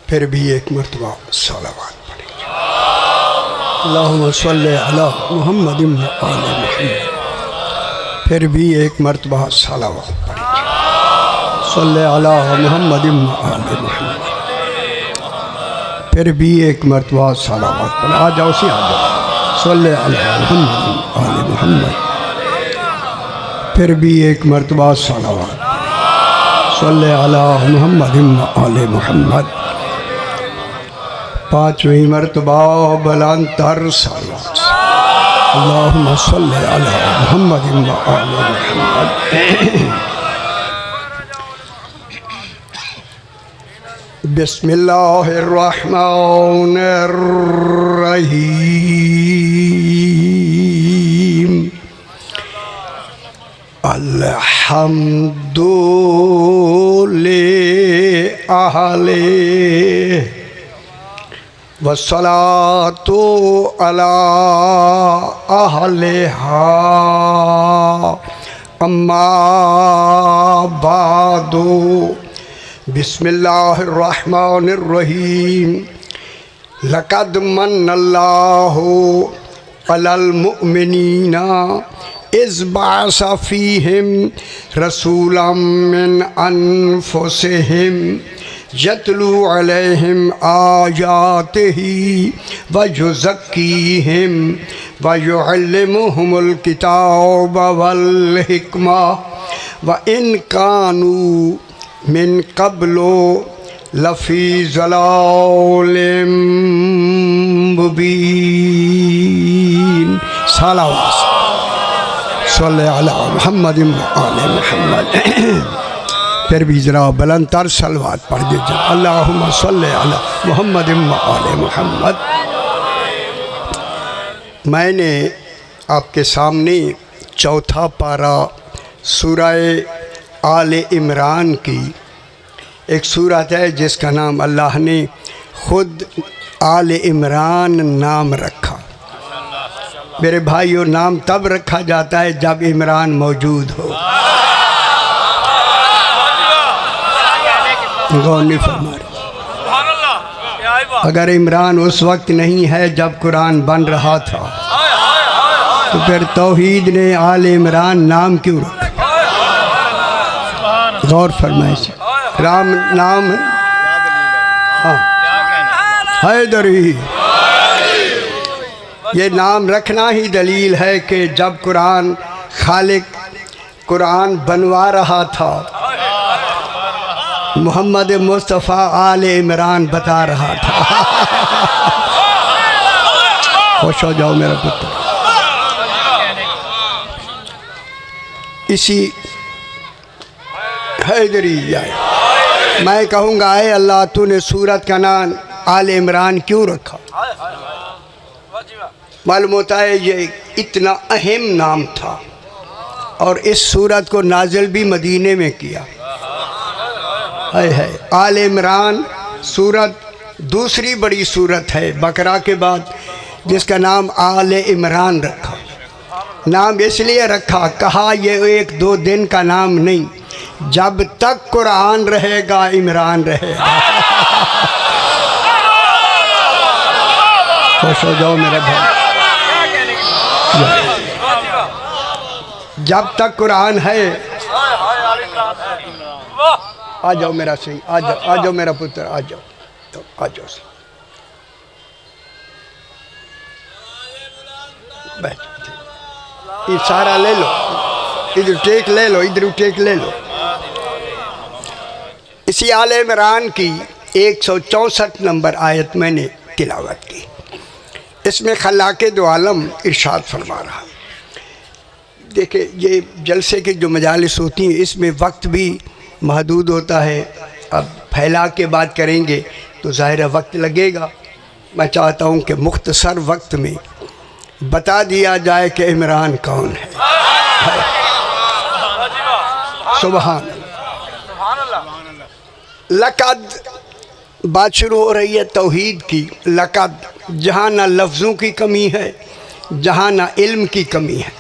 फिर भी एक मरतबा सलावत पढ़ेंगे। अल्लाहुम्मा सल्ली अला मुहम्मद व आले मुहम्मद। फिर भी एक मरतबा सलावत पढ़ेंगे। सल्ली अला मुहम्मद व आले मुहम्मद। फिर भी एक मरतबा सलावत पढ़ें। आ जाओ सी, आ जाओ। सल्ली अला मुहम्मद व आले मुहम्मद। फिर भी एक मरतबा सलावत। सल्ली अला मुहम्मद व आले मुहम्मद। पाँचवीं मरतबा बुलंदतर सलावत। अल्लाहुम्मा सल्ली अला मुहम्मद व आले मुहम्मद। बिस्मिल्लाहिर्रहमानिर्रहीम। अल्हम्दुलिल्लाहि वस्सलातु अला अहलिहा अम्मा बादु। बिस्मिल्लाहिर्रहमानिर्रहीम। लक़द मन्नल्लाहु अलल मुअमिनीना इज़ बअस फ़ीहिम रसूलन मिन अनफुसिहिम यतलू अलैहिम आयातिही व युज़क्कीहिम व युअल्लिमुहुमुल किताब वल हिकमा व इन कानू मिन क़ब्लो लफ़ी ज़लालिम मुबीन। सलावत। सल्ली अला मुहम्मद व आले मुहम्मद। फिर भी ज़रा बुलंदतर सलवात पढ़ दीजिए। अल्लाहुम्मा सल्ली अला मुहम्मद व आले मुहम्मद। मैंने आपके सामने चौथा पारा सूरह आले इमरान की एक सूरत है जिसका नाम अल्लाह ने खुद आले इमरान नाम रखा। मेरे भाइयों, नाम तब रखा जाता है जब इमरान मौजूद हो। गौर नहीं फरमा रहे। अगर इमरान उस वक्त नहीं है जब कुरान बन रहा था तो फिर तौहीद ने आले इमरान नाम क्यों रखा? गौर फरमाइए। राम नाम हैदरी। ये नाम रखना ही दलील है कि जब कुरान खालिक कुरान बनवा रहा था, मोहम्मद मुस्तफ़ा आले इमरान बता रहा था। खुश हो जाओ मेरा पुत्र। इसी हैदरी जाए मैं कहूँगा, आए अल्लाह तूने सूरत का नाम आले इमरान क्यों रखा? मालूम होता है ये इतना अहम नाम था और इस सूरत को नाजिल भी मदीने में किया है। आले इमरान सूरत दूसरी बड़ी सूरत है बकरा के बाद जिसका नाम आले इमरान रखा। नाम इसलिए रखा, कहा यह एक दो दिन का नाम नहीं, जब तक कुरान रहेगा इमरान रहेगा। खुश हो जाओ मेरे भाई। जब तक कुरान है, आ जाओ मेरा सिंह, आ जाओ मेरा पुत्र, आ जाओ तो आ जाओ। बैठ, ये सारा ले लो, इधर टेक ले लो, इधर टेक ले लो। इसी आले इमरान की 164 नंबर आयत मैंने तिलावत की। इसमें खल्लाके दो आलम इरशाद फरमा रहा। देखिए, ये जलसे की जो मजालिस होती हैं इसमें वक्त भी महदूद होता है। अब फैला के बात करेंगे तो ज़ाहिर वक्त लगेगा। मैं चाहता हूँ कि मुख्तसर वक्त में बता दिया जाए कि इमरान कौन है। सुभान अल्लाह। लक़द बात शुरू हो रही है तौहीद की। लक़द, जहाँ ना लफ्ज़ों की कमी है, जहाँ ना इल्म की कमी है,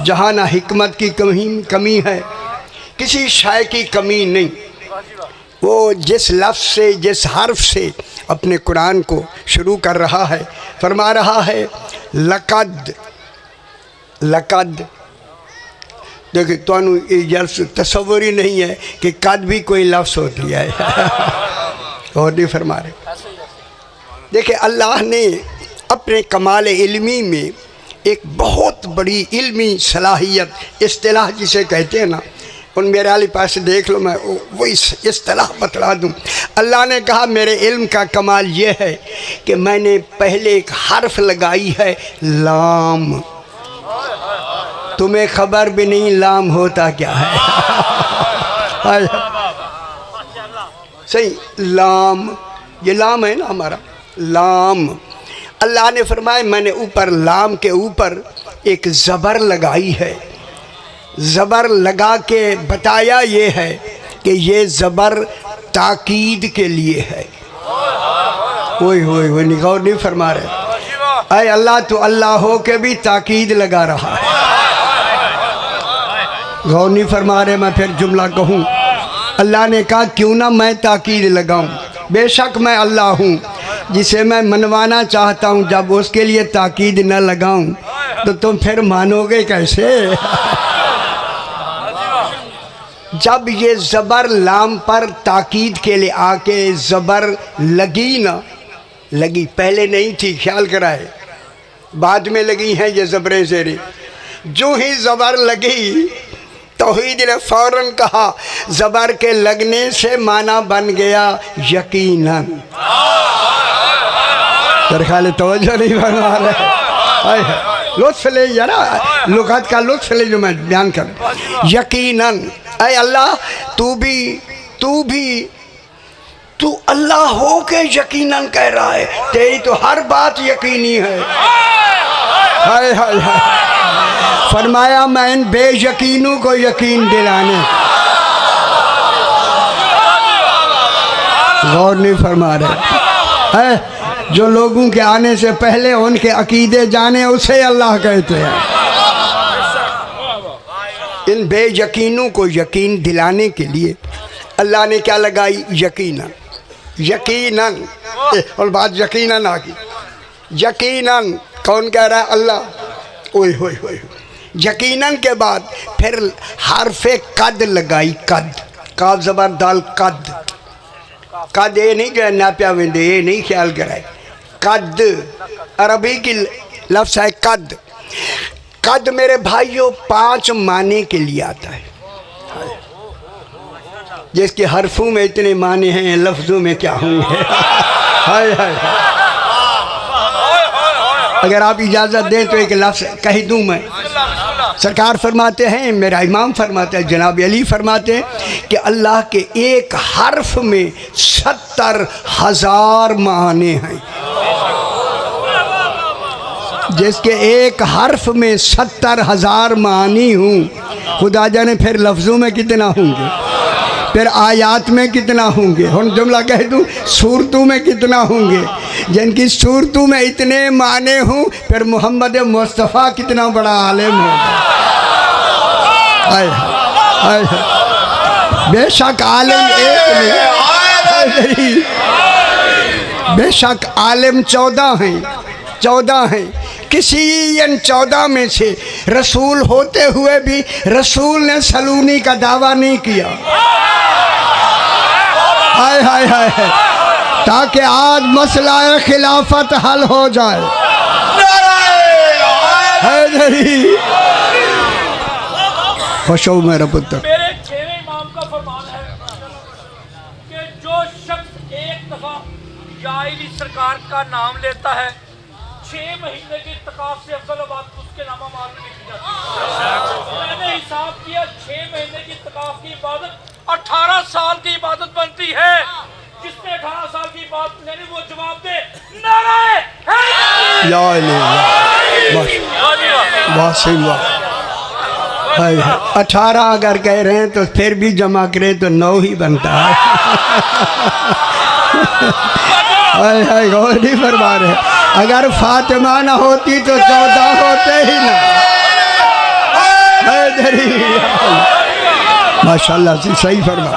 जहाँ ना हिकमत की कमी है, किसी शय की कमी नहीं। वो जिस लफ्ज़ से, जिस हर्फ से अपने कुरान को शुरू कर रहा है, फरमा रहा है लक़द। लक़द देखिए, तुहानू ये तस्वुर ही नहीं है कि कद भी कोई लफ्ज़ होती है। और नहीं फरमा रहे। देखिए, अल्लाह ने अपने कमाल इल्मी में एक बहुत बड़ी इल्मी सलाहियत, इस्तिलाह जिसे कहते हैं ना, उन मेरे वाले पास देख लो, मैं वो इस्तिलाह बतला दूँ। अल्लाह ने कहा मेरे इल्म का कमाल ये है कि मैंने पहले एक हर्फ लगाई है लाम। तुम्हें खबर भी नहीं लाम होता क्या है। सही, लाम, ये लाम है ना हमारा, लाम। अल्लाह ने फरमाया मैंने ऊपर लाम के ऊपर एक ज़बर लगाई है। ज़बर लगा के बताया ये है कि ये ज़बर ताकीद के लिए है। ओए निगौर नहीं फरमा रहे। अय अल्लाह, तो अल्लाह हो के भी ताकीद लगा रहा है। गौर नहीं फरमा रहे। मैं फिर जुमला कहूँ, अल्लाह ने कहा क्यों ना मैं ताकीद लगाऊं। बेशक मैं अल्लाह हूँ जिसे मैं मनवाना चाहता हूँ। जब उसके लिए ताकीद न लगाऊं तो तुम फिर मानोगे कैसे। जब ये ज़बर लाम पर ताकीद के लिए आके ज़बर लगी ना, लगी, पहले नहीं थी, ख्याल कराए, बाद में लगी हैं ये ज़बरें ज़ेरे। जो ही ज़बर लगी तौहीद ने फ़ौरन कहा, ज़बर के लगने से माना बन गया यकीनन। तेरे ख्याल तवज्जो नहीं बना रहे। लुत्फ़ ले जरा, लुग़त का लुत्फ़ ले जो मैं बयान कर। यकीनन, अय अल्लाह तू अल्लाह हो के यकीनन कह रहा है। तेरी तो हर बात यकीनी है। हाय हाय हाय। फरमाया मैं इन बेयकीनों को यकीन दिलाने। गौर नहीं फरमा रहे है। जो लोगों के आने से पहले उनके अकीदे जाने उसे अल्लाह कहते हैं। इन बेयकीनों को यकीन दिलाने के लिए अल्लाह ने क्या लगाई, यकीनन। यकीनन, और बात यकीनन आ गई। यकीनन कौन कह रहा है, अल्लाह। ओए होए होए। यकीनन के बाद फिर हरफे कद लगाई, कद, काफ ज़बर दाल, कद। कद ये नहीं कह नाप्या वेंदे, ये नहीं ख्याल कराए। कद अरबी की लफ्ज़ है कद। कद मेरे भाइयों 5 माने के लिए आता है। जिसके हरफों में इतने माने हैं, लफ्ज़ों में क्या होंगे। हाय हाय। अगर आप इजाज़त दें तो एक लफ्ज़ कह दूँ मैं। सरकार फरमाते हैं, मेरा इमाम फरमाते हैं, जनाब अली फरमाते हैं कि अल्लाह के एक हर्फ में 70,000 माने हैं। जिसके एक हर्फ में 70,000 मानी हूँ, खुदा जाने फिर लफ्ज़ों में कितना होंगे, फिर आयात में कितना होंगे। हम जुमला कह दूँ, सूरतों में कितना होंगे। जिनकी सूरतों में इतने माने हूँ, फिर मोहम्मद मुस्तफ़ा कितना बड़ा आलिम होगा। बेशक आलिम एक नहीं, बेशक आलिम 14 हैं। किसी इन 14 में से रसूल होते हुए भी रसूल ने सलूनी का दावा नहीं किया। हाय हाय हाय, ताकि आज मसला खिलाफत हल हो जाए। खुश हो मेरा पुत्र। मेरे 6वें इमाम का फरमान है कि जो शख्स एक दफा या अली सरकार का नाम लेता है, 6 महीने की तकाफ से अफजल बात उसके नामा माल में लिखी जाती है। मैंने हिसाब किया, 6 महीने की तकाफ की इबादत 18 साल की इबादत बनती है। जिसने 18 साल की बात लेनी वो जवाब दे, नारे बहुत सही बात। 18 अगर कह रहे हैं तो फिर भी जमा करें तो 9 ही बनता है। हाय गौर नहीं फरमा रहे। अगर फातिमा ना होती तो 14 होते ही ना। माशाल्लाह से सही फरमा।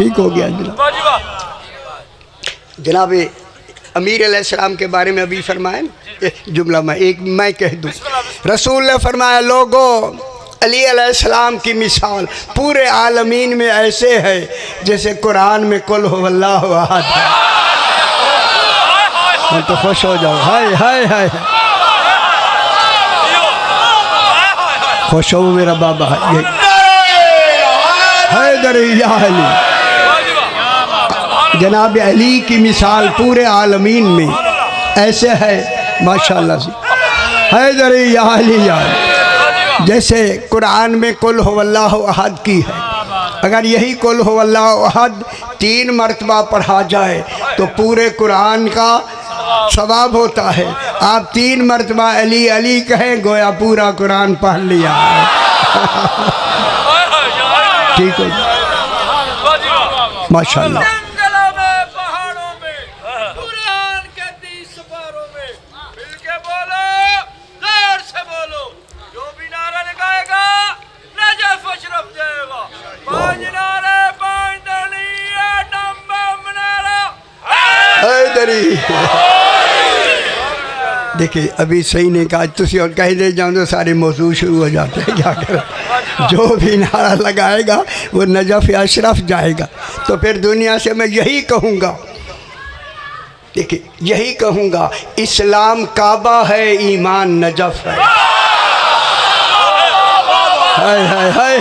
ठीक हो गया जनाब। वाह जी वाह। जनाब अमीर अलैहिस्सलाम के बारे में अभी फरमाया ना, जुमला मैं कह दूँ। रसूल ने फरमाया, लोगों अली अलैहिस्सलाम की मिसाल पूरे आलमीन में ऐसे है जैसे कुरान में कुल हुवल्लाहु अहद है। मैं तो खुश हो जाऊँ, हाय हाय हाय, खुश हो मेरा बाबा। हैदर या अली, जनाब अली की मिसाल पूरे आलमीन में ऐसे है माशाअल्लाह से। हैदर या अली या अली, जैसे कुरान में कुल हुवल्लाहु अहद की है। अगर यही कुल हुवल्लाहु अहद 3 मरतबा पढ़ा जाए तो पूरे कुरान का सवाब होता है। आप 3 मरतबा अली अली कहें, गोया पूरा कुरान पढ़ लिया है। ठीक है माशाअल्लाह। देखिए अभी सही ने कहा, तुसी और कह दे जाओ तो सारे मौजू शुरू हो जाते हैं। क्या करें, जो भी नारा लगाएगा वो नजफ या अशरफ जाएगा। तो फिर दुनिया से मैं यही कहूँगा, देखिए यही कहूँगा, इस्लाम काबा है, ईमान नजफ है। हाय हाय हाय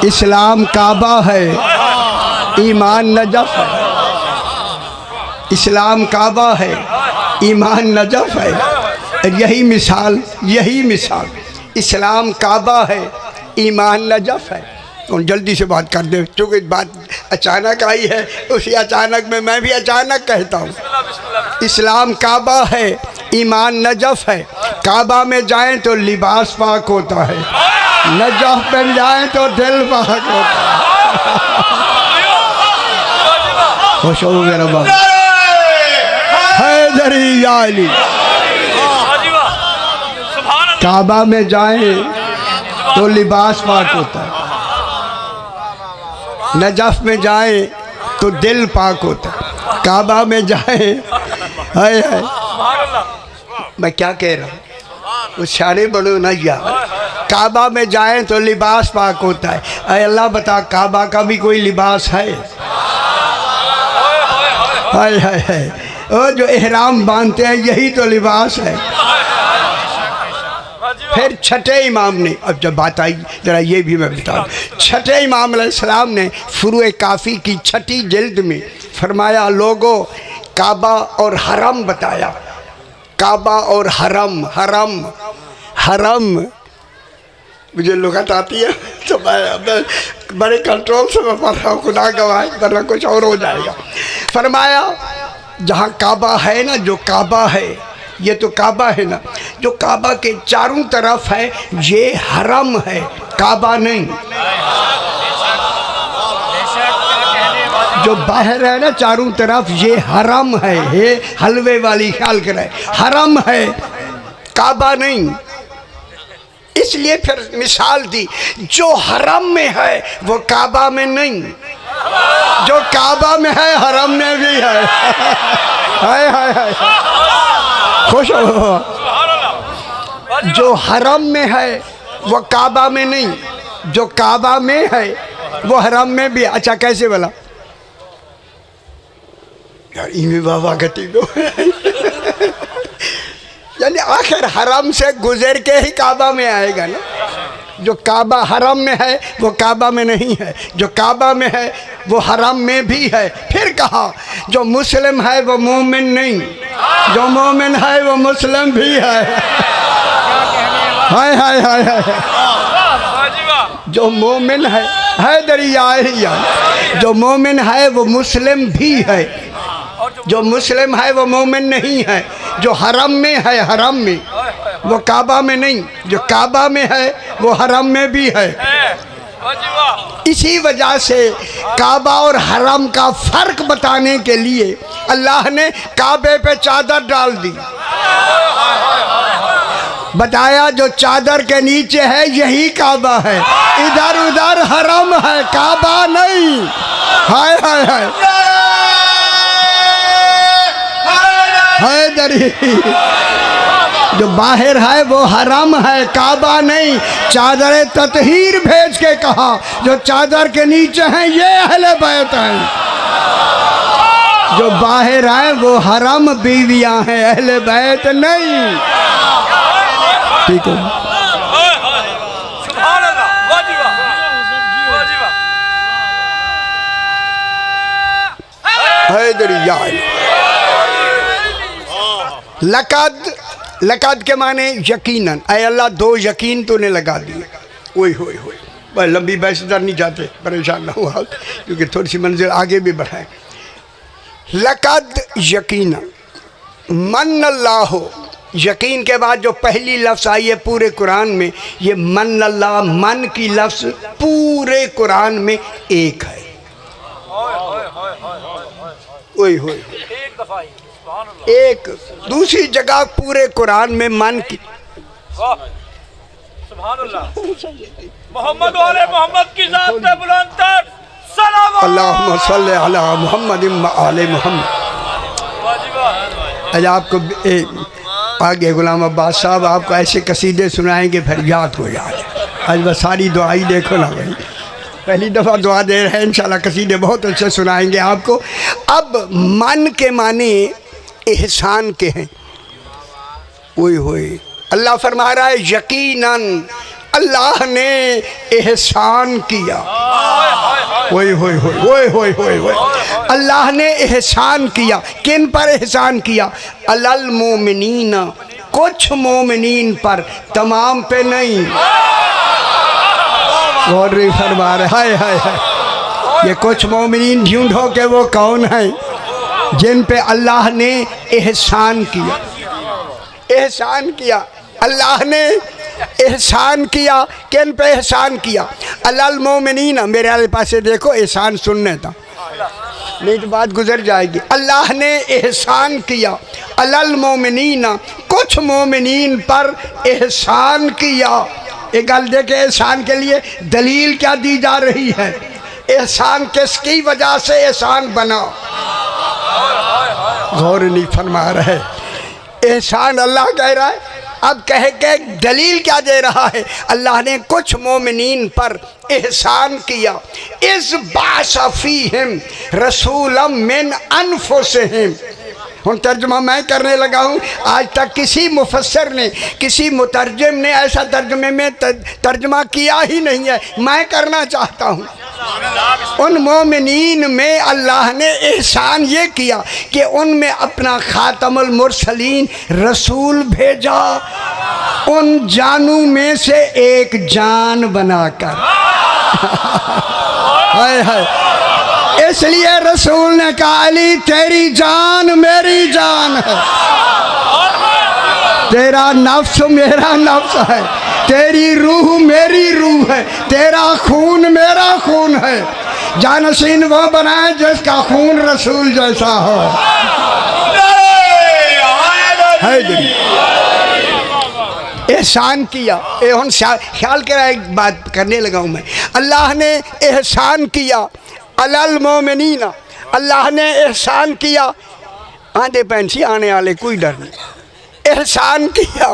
इस्लाम काबा है, ईमान नजफ है। इस्लाम काबा है, ईमान नजफ है। यही मिसाल इस्लाम काबा है, ईमान नजफ है। और जल्दी से बात कर दे, चूँकि बात अचानक आई है, उसी अचानक में मैं भी अचानक कहता हूँ। इस्लाम काबा है, ईमान नजफ है। काबा में जाएं तो लिबास पाक होता है, नजफ में जाएं तो दिल पाक होता है। खुश हो मेरा बाबा। हैदरी या अली, काबा में जाएं तो लिबास पाक होता है, नजफ में जाएं तो दिल पाक होता है। काबा में जाएं, हाय हाय, मैं क्या कह रहा हूँ, वो सारे बड़ो ना यार। काबा में जाएं तो लिबास पाक होता है। अरे अल्लाह बता, काबा का भी कोई लिबास है? हाय हाय हाय, वो जो एहराम बांधते हैं यही तो लिबास है। फिर छठे इमाम ने, अब जब बात आई जरा ये भी मैं बता दूँ, छठे इमाम अलैहिस्सलाम ने फुरूए काफ़ी की 6ठी जिल्द में फरमाया, लोगों काबा और हरम बताया। काबा और हरम, हरम मुझे लुगत आती है तो मैं बड़े कंट्रोल से मैं पढ़ रहा हूँ, खुदा गवाह, वरना कुछ और हो जाएगा। फरमाया जहाँ काबा है ना, जो काबा है, ये तो काबा है ना, जो काबा के चारों तरफ है ये हरम है, काबा नहीं। जो बाहर है ना चारों तरफ ये हरम है, ये हलवे वाली ख्याल करे, हरम है, काबा नहीं। इसलिए फिर मिसाल दी, जो हरम में है वो काबा में नहीं, जो काबा में है हरम में भी है। हाय हाय हाय, खुश हो। जो हरम में है वो काबा में नहीं, जो काबा में है वो हरम में भी। अच्छा कैसे बोला यार, इन्हीं बाबा गति को यानी आखिर हरम से गुजर के ही काबा में आएगा ना। जो काबा हरम में है वो काबा में नहीं है, जो काबा में है वो हरम में भी है। फिर कहा जो मुस्लिम है वो मोमिन नहीं, जो मोमिन है वो मुस्लिम भी है। हाय हाय हाय हाय, जो मोमिन है दरिया, जो मोमिन है वो मुस्लिम भी है, जो मुस्लिम है वो मोमिन नहीं है। जो हरम में है हरम में, वो काबा में नहीं, जो काबा में है वो हरम में भी है। इसी वजह से काबा और हरम का फर्क बताने के लिए अल्लाह ने काबे पे चादर डाल दी। बताया जो चादर के नीचे है यही काबा है, इधर उधर हरम है, काबा नहीं। हाय हाय हाय हैदरी, जो बाहर है वो हरम है, काबा नहीं। चादर ततहीर भेज के कहा जो चादर के नीचे हैं ये अहले बैत हैं, जो बाहर है वो हरम बीवियां हैं, अहले बैत नहीं। ठीक है, लकद, लकद के माने यकीनन, ऐ अल्लाह दो यकीन तूने लगा दिए। ओए होए होए, बस लंबी बहस इधर नहीं जाते, परेशान ना हुआ क्योंकि थोड़ी सी मंजिल आगे भी बढ़ाए। लकद यकीनन, मन अल्लाह हो, यकीन के बाद जो पहली लफ्ज़ आई है पूरे कुरान में, ये मन अल्लाह, मन की लफ्ज़ पूरे कुरान में एक है। ओए होए, एक दूसरी जगह पूरे कुरान में मन की। मोहम्मद वाले मोहम्मद की जात पे बुलंद तर सलावत, अल्लाहुम्मा सल्ली अला मुहम्मद व आले मुहम्मद। आज आपको आगे गुलाम अब्बास साहब आपको ऐसे कसीदे सुनाएंगे फिर याद हो जाए। आज बस सारी दुआई देखो ना भाई, पहली दफ़ा दुआ दे रहे हैं, इंशाल्लाह कसीदे बहुत अच्छे सुनाएंगे आपको। अब मन के माने एहसान के हैं। ओए होए, अल्लाह फरमा रहा है यकीनन अल्लाह ने एहसान किया। ओए होए होए ओए होए होए होए, अल्लाह ने एहसान किया। किन पर एहसान किया? अलल मोमिनीन, कुछ मोमिनीन पर, तमाम पे नहीं। गौर फरमा रहे, हाय हाय हाय, ये कुछ मोमिनीन ढूंढो के वो कौन है जिन पे अल्लाह ने एहसान किया। एहसान किया, अल्लाह ने एहसान किया। किन पे एहसान किया? अलल मोमिनीन, मेरे वाले पास से देखो, एहसान सुनने था नहीं तो बात गुजर जाएगी। अल्लाह ने एहसान किया अलल मोमिनीन, कुछ मोमिनीन पर एहसान किया। एक गल देखे, एहसान के लिए दलील क्या दी जा रही है? एहसान किसकी वजह से एहसान बना? गौर नहीं फरमा रहे। एहसान अल्लाह कह रहा है, अब कह के दलील क्या दे रहा है? अल्लाह ने कुछ मोमिनीन पर एहसान किया। इस बासफीहिम रसूलम मिन अनफुसिहिम। हम तर्जुमा मैं करने लगा हूँ। आज तक किसी मुफस्सिर ने, किसी मुतरजम ने ऐसा तर्जुमे में तर्जुमा किया ही नहीं है। मैं करना चाहता हूँ। उन मोमिनीन में अल्लाह ने एहसान ये किया कि उनमें अपना खातमुल मुरसलीन रसूल भेजा, उन जानू में से एक जान बनाकर। हाय हाय, इसलिए रसूल ने कहा अली तेरी जान मेरी जान है, तेरा नफ्स मेरा नफ्स है, तेरी रूह मेरी रूह है, तेरा खून मेरा खून है। जानशीन वो बनाए जिसका खून रसूल जैसा हो। एहसान किया। ख्याल करा, एक बात करने लगा हूँ मैं। अल्लाह ने एहसान किया अलल मोमिनीन, अल्लाह ने एहसान किया। आंधे पैंसी आने वाले कोई डर नहीं। एहसान किया,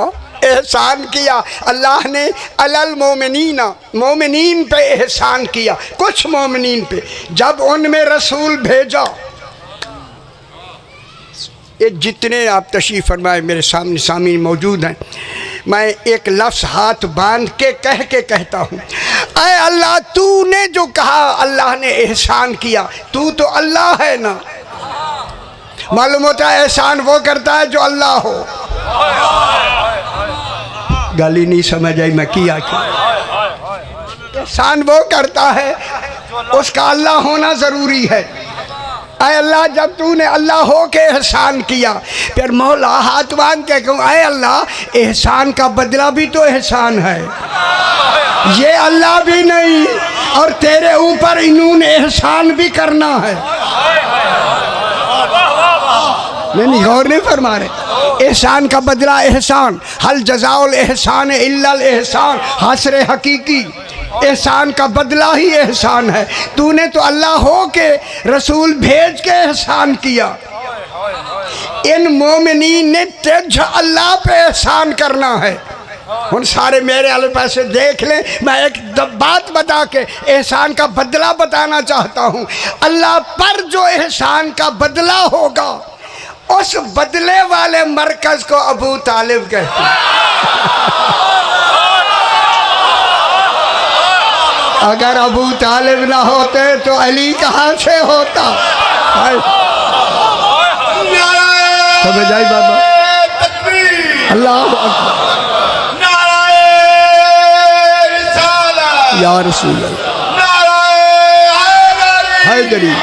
एहसान किया अल्लाह ने अलल मोमिनीन, मोमिनीन पे एहसान किया, कुछ मोमिनीन पे। जब उनमें रसूल भेजा, ये जितने आप तशरीफ़ फरमाए मेरे सामने सामीन मौजूद हैं, मैं एक लफ्ज़ हाथ बांध के कह के कहता हूँ, ऐ अल्लाह तूने जो कहा अल्लाह ने एहसान किया, तू तो अल्लाह है ना। मालूम होता है एहसान वो करता है जो अल्लाह हो। गाली नहीं समझ आई मैं किया क्या? एहसान वो करता है, उसका अल्लाह होना ज़रूरी है। ऐ अल्लाह जब तूने अल्लाह हो के एहसान किया, फिर मौला हाथ बांध के कहूँ ऐ अल्लाह एहसान का बदला भी तो एहसान है, ये अल्लाह भी नहीं और तेरे ऊपर इन्होंने एहसान भी करना है। नहीं गौर नहीं फरमा रहे। एहसान का बदला एहसान, हल जज़ाउल एहसान इल्लल एहसान, हसरे हकीकी। एहसान का बदला ही एहसान है। तूने तो अल्लाह हो के रसूल भेज के एहसान किया। इन मोमिनीन ने तुझ अल्लाह पे एहसान करना है। उन सारे मेरे वाले पैसे देख लें। मैं एक बात बता के एहसान का बदला बताना चाहता हूँ। अल्लाह पर जो एहसान का बदला होगा उस बदले वाले मरकज को अबू तालिब कहते हैं। अगर अबू तालिब ना होते तो अली कहाँ से होता? समझ आई बाबा? अल्लाह या रसूल हैदरी।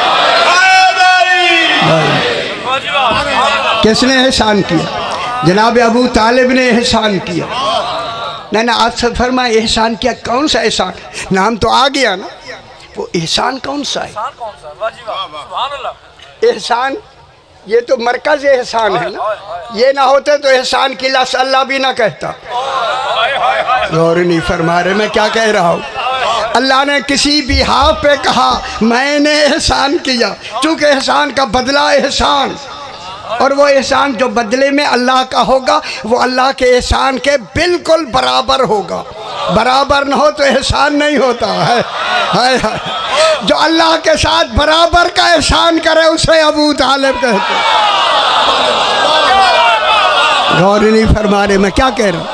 किसने एहसान किया? जनाब अबू तालिब ने एहसान किया। ना आप सब फरमाए एहसान किया। कौन सा एहसान? नाम तो आ गया ना। वो एहसान कौन सा है? एहसान ये तो मरकज एहसान है ना। ये ना होते तो एहसान की लफ्ज़ अल्लाह भी ना कहता। गौर नहीं फरमा रहे मैं क्या कह रहा हूँ। अल्लाह ने किसी भी हाफ पे कहा मैंने एहसान किया, चूँकि एहसान का बदला एहसान, और वो एहसान जो बदले में अल्लाह का होगा वो अल्लाह के एहसान के बिल्कुल बराबर होगा। बराबर न हो तो एहसान नहीं होता है। जो अल्लाह के साथ बराबर का एहसान करे उसे अबू तालिब कहते हैं। गौर नहीं फरमा रहे मैं क्या कह रहा हूँ।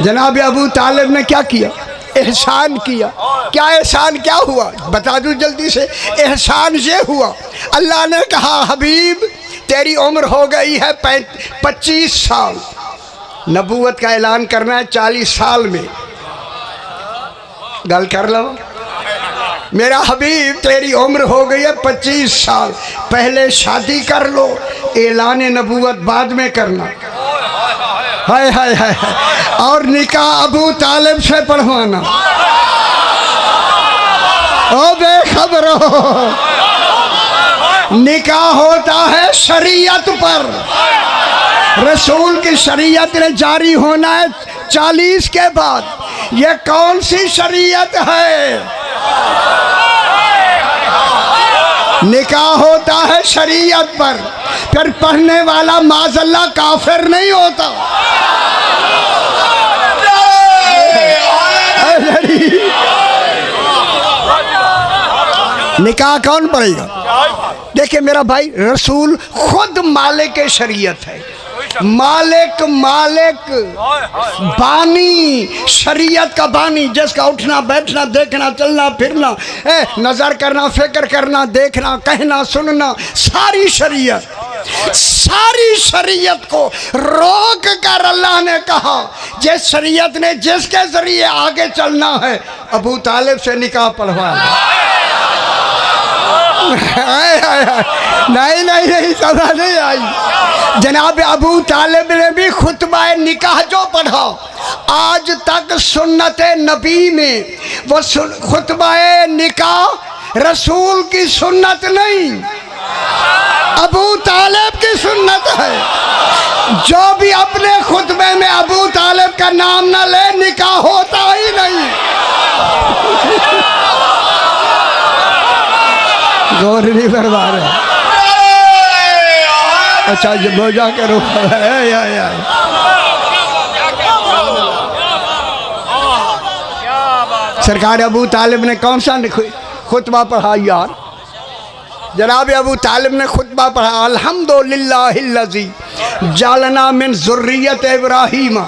जनाब अबू तालिब ने क्या किया? एहसान किया। क्या एहसान क्या हुआ बता दूं जल्दी से। एहसान ये हुआ अल्लाह ने कहा हबीब तेरी उम्र हो गई है 25 साल, नबूवत का ऐलान करना है 40 साल में। गल कर लो मेरा हबीब तेरी उम्र हो गई है 25 साल, पहले शादी कर लो, ऐलान नबूवत बाद में करना। हाय हाय हाय। और निकाह अबू तालिब से पढ़वाना। ओ बेखबर हो, निकाह होता है शरीयत पर। रसूल की शरीयत ने जारी होना है 40 के बाद। ये कौन सी शरीयत है? निकाह होता है शरीयत पर। फिर पढ़ने वाला माज़अल्लाह काफिर नहीं होता। निकाह कौन पढ़ेगा? देखिए मेरा भाई रसूल खुद मालिक शरीयत है। मालिक बानी, शरीयत का बानी, जिसका उठना बैठना देखना चलना फिरना नजर करना फिक्र करना देखना कहना सुनना सारी शरीयत को रोक कर अल्लाह ने कहा जिस शरीयत ने जिसके जरिए आगे चलना है अबू तालिब से निकाह पढ़वा। नहीं समझ नहीं आई। जनाब अबू तालिब ने भी खुतबा निकाह जो पढ़ा आज तक सुन्नत नबी में वो खुतबा निकाह रसूल की सुन्नत नहीं अबू तालिब की सुन्नत है। जो भी अपने खुतबे में अबू तालिब का नाम न ले निकाह होता ही नहीं। गौर नहीं फरमा रहे। अच्छा मोजा करो। सरकार अबू तालिब ने कौन सा खुतबा पढ़ा यार? जनाब अबू तालिब ने खुतबा पढ़ा अल्हम्दुलिल्लाहिल्लज़ी जालना मिन ज़ुर्रियत इब्राहीम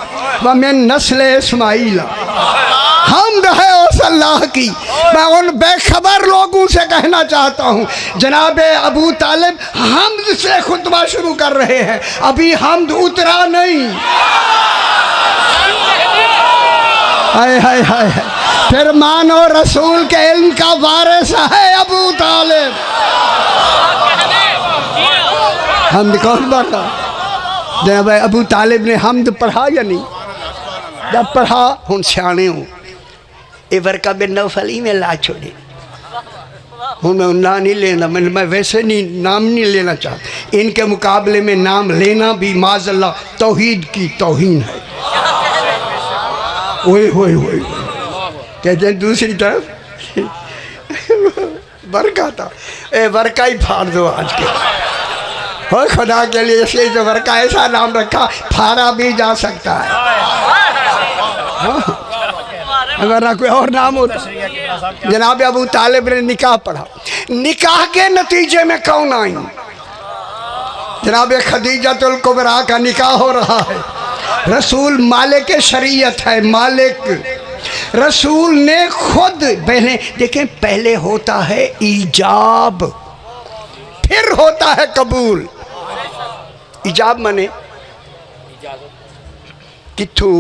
व मिन नस्ल इस्माईल। हमद है उस अल्लाह की। मैं उन बेखबर लोगों से कहना चाहता हूँ जनाब अबू तालिब हमद से खुतबा शुरू कर रहे हैं, अभी हमद उतरा नहीं। हाय हाय हाय। फिर मानो रसूल के इल्म का वारिस है अबू तालिब। हमद कौन पढ़ा? जनाब अबू तालिब ने हमद पढ़ा या नहीं? जब पढ़ा हूँ सियाने हूँ ए वर्का बिन नौफली में ला छोड़े। हूँ मैं नाम नहीं लेना, मैं वैसे नहीं नाम नहीं लेना चाहता। इनके मुकाबले में नाम लेना भी माज़अल्लाह तौहीद की तौहीन है। ओए होए होए कहते हैं दूसरी तरफ बरका था, ए बरका ही फाड़ दो आज के, हो खुदा के लिए, इसलिए तो बरका ऐसा नाम रखा फाड़ा भी जा सकता है। अगर ना कोई और नाम होता। जनाब अबू तालिब ने निकाह पढ़ा, निकाह के नतीजे में कौन आई? जनाब खदीजतुल कुबरा का निकाह हो रहा है। रसूल मालिक शरीयत है, मालिक रसूल ने खुद पहले देखें, पहले होता है ईजाब, फिर होता है कबूल। ईजाब मने किथू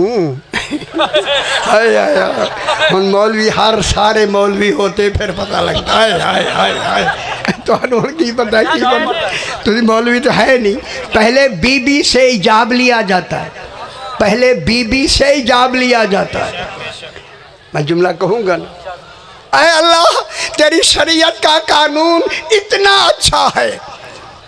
हम मौलवी हर सारे मौलवी होते फिर पता लगता है। हाय हाय हाय तो की पता की तुझे मौलवी तो है नहीं। पहले बीबी से इजाब लिया जाता है, पहले बीबी से इजाब लिया जाता है। मैं जुमला कहूँगा ना, अरे अल्लाह तेरी शरीयत का कानून इतना अच्छा है,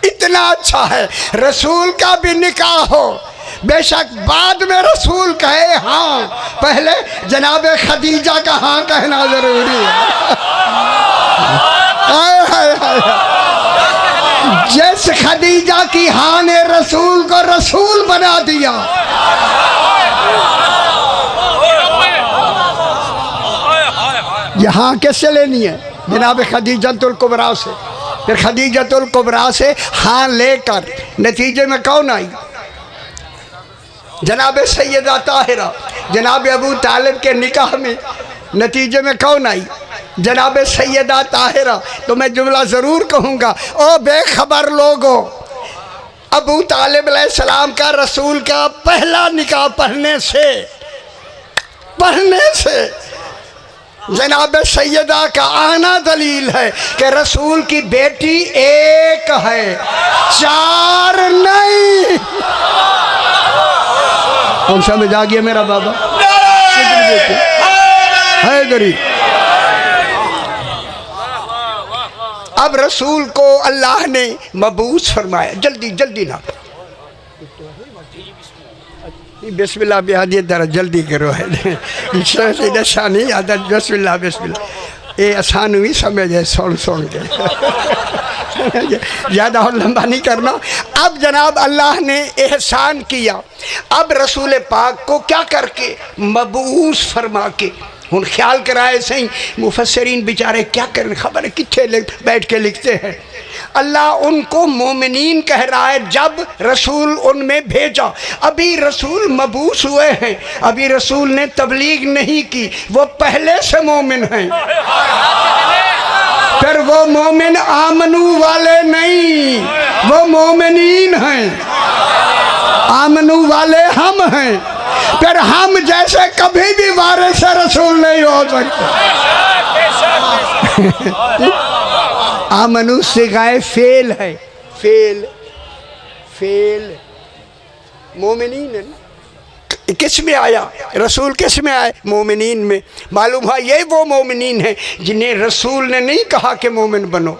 इतना अच्छा है। रसूल का भी निकाह हो, बेशक बाद में रसूल कहे हाँ, पहले जनाब खदीजा का हाँ कहना जरूरी है। जिस खदीजा की हाँ ने रसूल को रसूल बना दिया, यहाँ कैसे लेनी है? जनाब खदीजतुल कुबरा से, फिर खदीजतुल कुबरा से हाँ लेकर नतीजे में कौन आई? जनाब सैयदा ताहिरा। जनाब अबू तालिब के निकाह में नतीजे में कौन आई? जनाब सैयदा ताहिरा। तो मैं जुमला ज़रूर कहूँगा, ओ बेखबर लोगो, अबू तालिब अलैहिस्सलाम का रसूल का पहला निकाह पढ़ने से जनाब सैयदा का आना दलील है कि रसूल की बेटी एक है, चार नहीं। कौन समझ आ गया मेरा बाबा? है गरीब। अब रसूल को अल्लाह ने मबूस फरमाया। जल्दी जल्दी ना बिस्मिल्लाह बिहादी तरह जल्दी करो है निशानी आदत। बिस्मिल्लाह बिस्मिल्लाह ये आसान हुई समझ है, सुन सुन के ज़्यादा और लंबा नहीं करना। अब जनाब अल्लाह ने एहसान किया, अब रसूल पाक को क्या करके मबूस फरमा के हुन ख्याल कराए सही। मुफस्सरीन बेचारे क्या करें, खबर है कितने बैठ के लिखते हैं। अल्लाह उनको मोमिनीन कह रहा है जब रसूल उनमें भेजा। अभी रसूल मबूस हुए हैं, अभी रसूल ने तबलीग नहीं की, वो पहले से मोमिन हैं। फिर वो मोमिन आमनू वाले नहीं, वो मोमिनीन हैं। आमनू वाले हम हैं, फिर हम जैसे कभी भी वारिस रसूल नहीं हो सकते। आमनू से गाय फेल है, फेल फेल मोमिनीन है। किस में आया रसूल, किस में आए? मोमिनीन में। मालूम है ये वो मोमिनीन है जिन्हें रसूल ने नहीं कहा कि मोमिन बनो।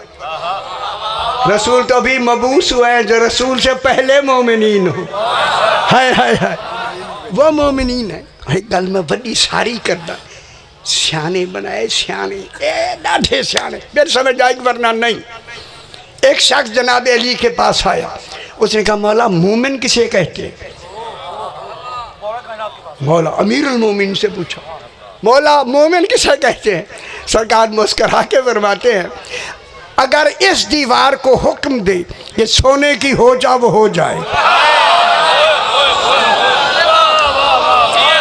रसूल तो अभी मबूस हुए हैं जो रसूल से पहले मोमिनीन हो। है वो मोमिनीन है। गल में बड़ी सारी करना, सियाने बनाए सियाने, डाढ़े सियाने, मेरे समझ आएगी वरना नहीं। एक शख्स जनाब अली के पास आया, उसने कहा मौला मोमिन किसे कहते हैं? मौला अमीरुल मोमिन से पूछा, मौला मोमिन किसे कहते हैं? सरकार मुस्करा के फरमाते हैं अगर इस दीवार को हुक्म दे कि सोने की हो जा वो हो जाए।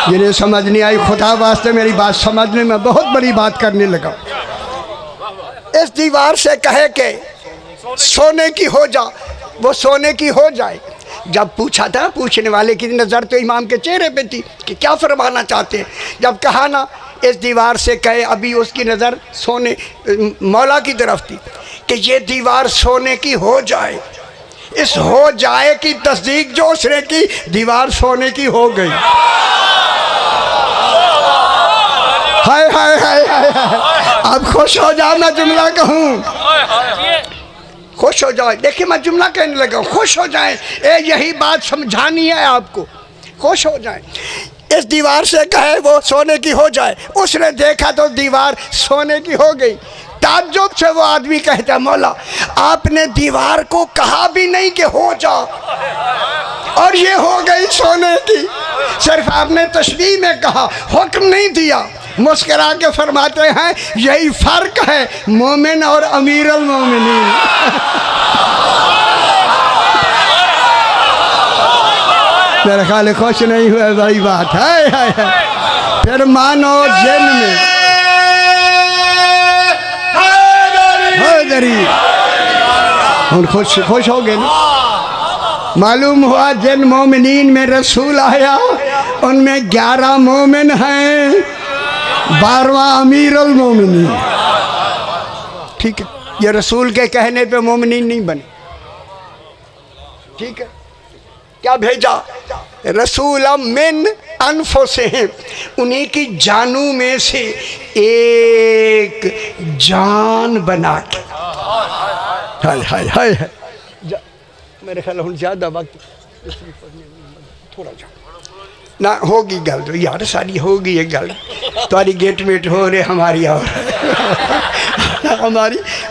जिन्हें समझ नहीं आई खुदा वास्ते मेरी बात समझने में बहुत बड़ी बात करने लगा। इस दीवार से कहे कि सोने की हो जा वो सोने की हो जाए। जब पूछा था पूछने वाले की नज़र तो इमाम के चेहरे पे थी कि क्या फरमाना चाहते हैं। जब कहा ना इस दीवार से कहे, अभी उसकी नज़र सोने मौला की तरफ थी कि ये दीवार सोने की हो जाए। इस हो जाए की तस्दीक जो उसने की, दीवार सोने की हो गई। हाय हाय हाय हाय हाय। अब खुश हो जाओ, मैं जुमला कहूँ, खुश हो जाओ। देखिए मैं जुमला कहने लगा, खुश हो जाए, यही बात समझानी है आपको, खुश हो जाए। इस दीवार से कहे वो सोने की हो जाए, उसने देखा तो दीवार सोने की हो गई। ताज्जुब से वो आदमी कहता, मौला आपने दीवार को कहा भी नहीं कि हो जा, और ये हो गई सोने की। सिर्फ आपने तशबीह में कहा, हुक्म नहीं दिया। मुस्करा के फरमाते हैं यही फर्क है मोमिन और अमीरुल मोमिनीन। मेरा ख्याल खुश नहीं हुआ, बड़ी बात है। फिर मानो जिन में हम खुश हो गए ना। मालूम हुआ जिन मोमिनीन में रसूल आया, उनमें 11 मोमिन हैं, 12वां अमीरुल मोमिनीन। ठीक है, ये रसूल के कहने पे मोमिनीन नहीं बने। ठीक है, क्या भेजा? रसूलम मिन अनफुसिहिम, उन्हीं की जानू में से एक जान बना के। हाय हाय हाय हाय। मेरे ख्याल हूँ ज़्यादा वक्त थोड़ा जा ना होगी गल, तो यार सारी होगी ये गल, तुम्हारी गेट वेट हो रहे हमारी, और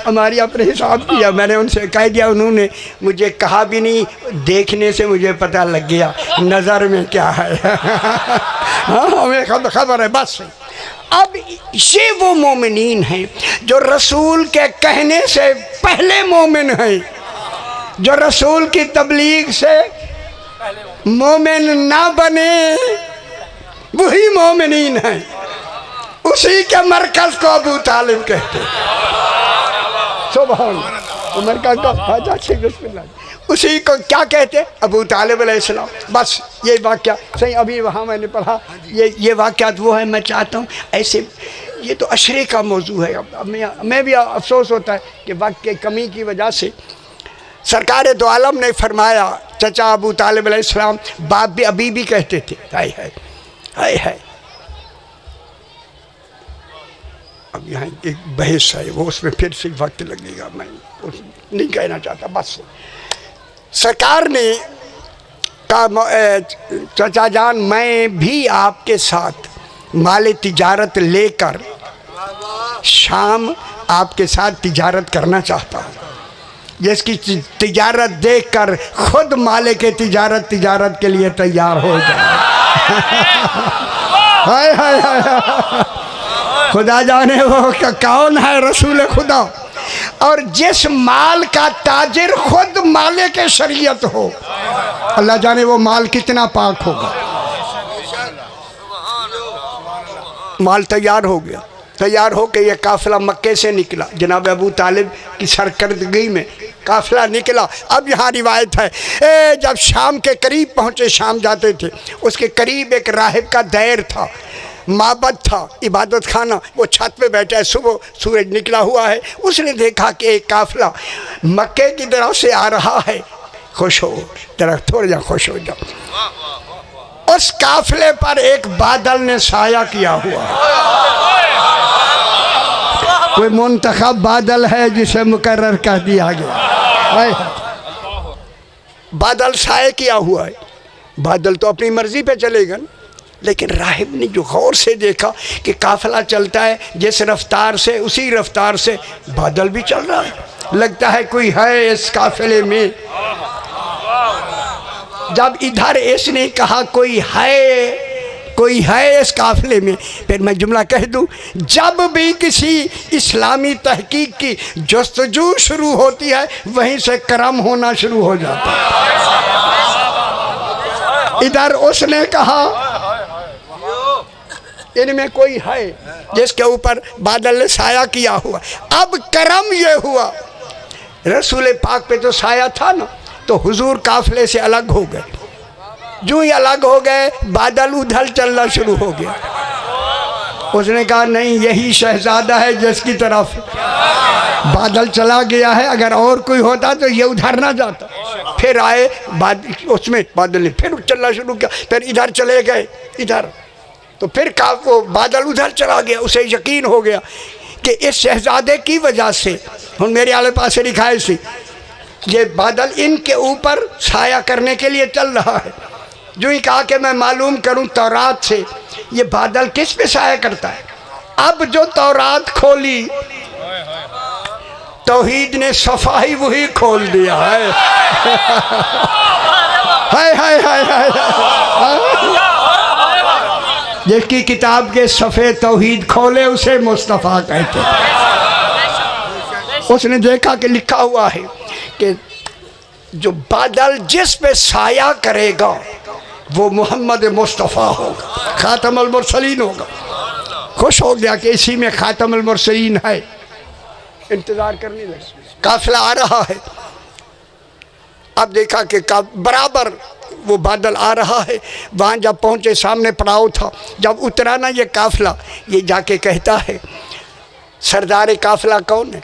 हमारी अपने हिसाब किया। मैंने उनसे कह दिया, उन्होंने मुझे कहा भी नहीं, देखने से मुझे पता लग गया नज़र में क्या है। हाँ हमें खबर है बस। अब ये वो मोमिनीन हैं जो रसूल के कहने से पहले मोमिन हैं, जो रसूल की तबलीग से मोमिन ना बने, वही मोमिनीन हैं। उसी के मरकज को अबू तालिब कहते। सुभान मरकज का उसी को क्या कहते? अबू तालिब अलैहिस्सलाम। बस ये वाक़या सही, अभी वहाँ मैंने पढ़ा, ये वाक़यात वो है। मैं चाहता हूँ ऐसे, ये तो अशरे का मौजू है। अब मैं भी अफसोस होता है कि वक्त की कमी की वजह से सरकार दो आलम ने फरमाया, चचा अबू तालिब अलैहिस्सलाम, बाप भी अभी भी कहते थे। हाय हाय हाय हाय। अब यहाँ एक बहस है, वो उसमें फिर से वक्त लगेगा, मैं नहीं कहना चाहता। बस सरकार ने कहा, चचा जान मैं भी आपके साथ माल तिजारत लेकर शाम आपके साथ तिजारत करना चाहता हूँ, जिसकी तिजारत देखकर खुद माले के तिजारत के लिए तैयार हो जाए। हाय हाय हाय। खुदा जाने वो कौन है रसूल खुदा, और जिस माल का ताजिर खुद माले के शरीयत हो, अल्लाह जाने वो माल कितना पाक होगा। माल तैयार हो गया, तैयार हो के ये काफ़िला मक्के से निकला। जनाब अबू तालिब की सरकर्दगी में काफ़िला निकला। अब यहाँ रिवायत है, जब शाम के करीब पहुँचे, शाम जाते थे, उसके करीब एक राहिब का दैर था, माबद था, इबादत खाना। वो छत पे बैठा है, सुबह सूरज निकला हुआ है। उसने देखा कि एक काफ़िला मक्के की तरफ से आ रहा है। खुश हो जरा, थोड़ा जा खुश हो जाओ। उस काफ़िले पर एक बादल ने साया किया हुआ है। कोई मुंतखब बादल है जिसे मुकर्रर कर दिया गया। बादल साए किया हुआ है। बादल तो अपनी मर्जी पे चलेगा ना, लेकिन राहिब ने जो गौर से देखा कि काफ़िला चलता है जिस रफ्तार से, उसी रफ्तार से बादल भी चल रहा है। लगता है कोई है इस काफ़िले में। जब इधर इसने कहा कोई है इस काफ़िले में, फिर मैं जुमला कह दूं, जब भी किसी इस्लामी तहकीक की जस्तजू शुरू होती है, वहीं से करम होना शुरू हो जाता है। इधर उसने कहा इनमें कोई है जिसके ऊपर बादल ने साया किया हुआ। अब करम ये हुआ, रसूल पाक पे तो साया था ना, तो हुजूर काफ़िले से अलग हो गए। जो ही अलग हो गए, बादल उधर चलना शुरू हो गया। उसने कहा नहीं, यही शहजादा है जिसकी तरफ बादल चला गया है। अगर और कोई होता तो ये उधर ना जाता। फिर आए उसमें बादल ने फिर चलना शुरू किया। फिर इधर चले गए, इधर तो फिर का वो बादल उधर चला गया, उसे यकीन हो गया कि इस शहजादे की वजह से, हम मेरे आले पास लिखा है इसी, ये बादल इनके ऊपर छाया करने के लिए चल रहा है। जो ही कहा कि मैं मालूम करूं तौरात से ये बादल किस पे छाया करता है। अब जो तौरात खोली, तौहीद ने सफाई वही खोल दिया है। हाय हाय हाय हाय, जिसकी किताब के सफ़े तौहीद खोले उसे मुस्तफ़ा कहते हैं। उसने देखा कि लिखा हुआ है कि जो बादल जिस पे साया करेगा वो मोहम्मद मुस्तफ़ा होगा, खातमुल मुरसलीन होगा। खुश हो गया कि इसी में खातमुल मुरसलीन है। इंतज़ार करने लगे, काफिला आ रहा है। अब देखा कि बराबर वो बादल आ रहा है। वहाँ जब पहुँचे सामने पड़ाव था। जब उतरा ना ये काफिला, ये जाके कहता है सरदार काफिला कौन है?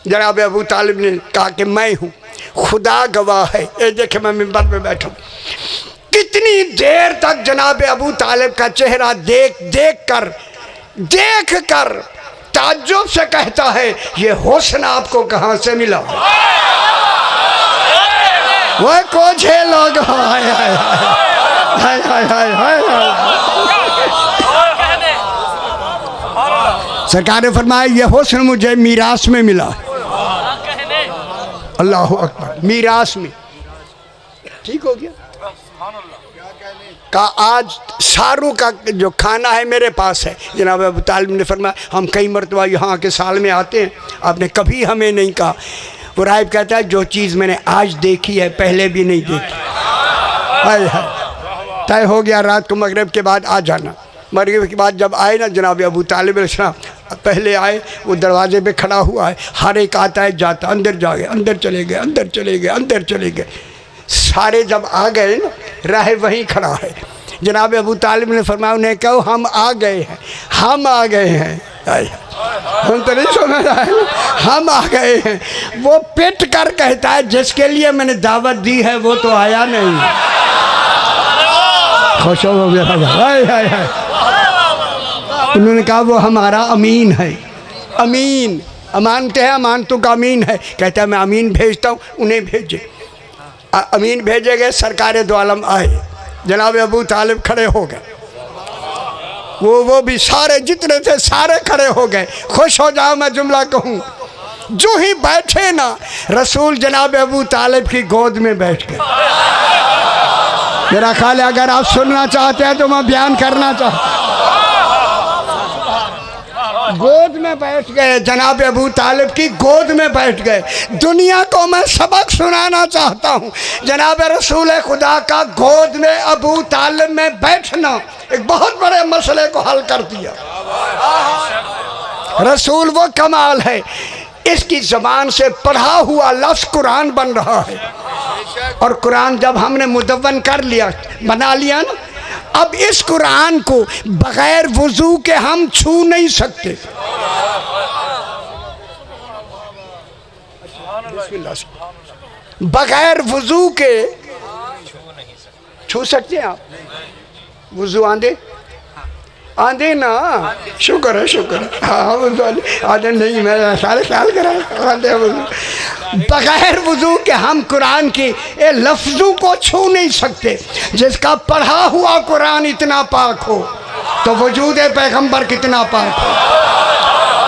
जनाब अबू तालिब ने कहा कि मैं हूँ। खुदा गवाह है, ये देखे मैं मिंबर पे बैठा हूँ। कितनी देर तक जनाब अबू तालिब का चेहरा देख कर ताज्जुब से कहता है ये हुस्न आपको कहाँ से मिला? वो कोझे लोग, हाय हाय हाय हाय हाय हाय। सरकार ने फरमाया ये हुस्न मुझे मीरास में मिला। अल्लाह अकबर, मीरास में। ठीक हो गया का आज सारू का जो खाना है मेरे पास है। जनाब अबू तालिब ने फरमाया हम कई मरतबा यहाँ के साल में आते हैं, आपने कभी हमें नहीं कहा। वो राइब कहता है जो चीज़ मैंने आज देखी है पहले भी नहीं देखी। हाय हाय, तय हो गया रात को मगरिब के बाद आ जाना। मगरिब के बाद जब आए ना जनाब अबू तालिब अलैहिस्सलाम पहले आए, वो दरवाजे पे खड़ा हुआ है। हर एक आता है जाता, अंदर जा गए, अंदर चले गए, अंदर चले गए, अंदर चले गए। सारे जब आ गए ना, राह वहीं खड़ा है। जनाब अबू तालिब ने फरमाया उन्हें कहो हम आ गए हैं, हम आ गए हैं। हम तो नहीं सुन रहा है, हम आ गए हैं। वो पिट कर कहता है जिसके लिए मैंने दावत दी है वो तो आया नहीं। खुश हो गया। हाय हाय हाय। उन्होंने कहा वो हमारा अमीन है। अमीन अमानते हैं, अमानतों का अमीन है। कहता है मैं अमीन भेजता हूँ, उन्हें भेजे। अमीन भेजे गए, सरकार दो आलम आए। जनाब अबू तालिब खड़े हो गए, वो भी सारे जितने थे सारे खड़े हो गए। खुश हो जाओ, मैं जुमला कहूँ। जो ही बैठे ना, रसूल जनाब अबू तालिब की गोद में बैठ गए। मेरा ख्याल है अगर आप सुनना चाहते हैं तो मैं बयान करना चाहता हूँ। गोद में बैठ गए, जनाब अबू तालिब की गोद में बैठ गए। दुनिया को मैं सबक सुनाना चाहता हूँ। जनाब रसूल खुदा का गोद में अबू तालिब में बैठना एक बहुत बड़े मसले को हल कर दिया। रसूल वो कमाल है, इसकी ज़बान से पढ़ा हुआ लफ्ज़ कुरान बन रहा है। और कुरान जब हमने मुदव्वन कर लिया, बना लिया ना, अब इस कुरान को बगैर वुजू के हम छू नहीं सकते। बगैर वुजू के छू सकते हैं आप? वुजू आंधे आंधे ना, शुक्र है शुक्र है। हाँ आधे नहीं, मैं सारे ख्याल करा आंधे वुजू। बगैर वुजू के हम कुरान के ये लफ्ज़ों को छू नहीं सकते। जिसका पढ़ा हुआ कुरान इतना पाक हो तो वजूद पैगंबर कितना पाक हो।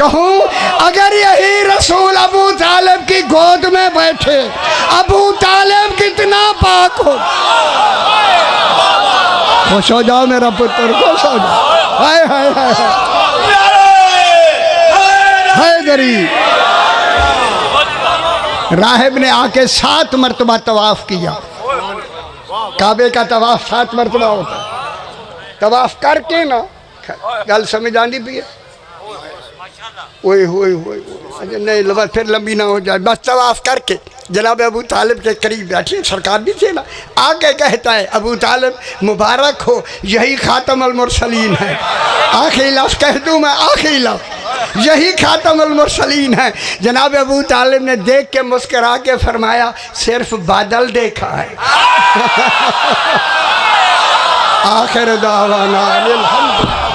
कहूँ अगर यही रसूल अबू तालिब की गोद में बैठे, अबू तालिब कितना पाक हो। खुश हो जाओ मेरा पुत्र, खुश हो जाओ। हाय हाय हाय हाय गरीब। राहिब ने आके 7 मरतबा तवाफ़ किया। काबे का तवाफ़ 7 मरतबा होता। तवाफ़ करके ना, गल समझ आनी भी है। ओए होए होए, नहीं लबा फिर लंबी ना हो जाए। बस तवाफ़ करके जनाब अबू तालिब के करीब बैठे, सरकार भी थे ना। आके कहता है अबू तालिब मुबारक हो, यही खातमुल मुरसलीन है। आखिरी लफ्ज़ कह दूँ मैं, आखिरी लफ्ज़ यही खातमुल मुरसलीन है। जनाब अबू तालिब ने देख के मुस्करा के फरमाया सिर्फ बादल देखा है। आखिर दावाना अनिल हम्दुलिल्लाह।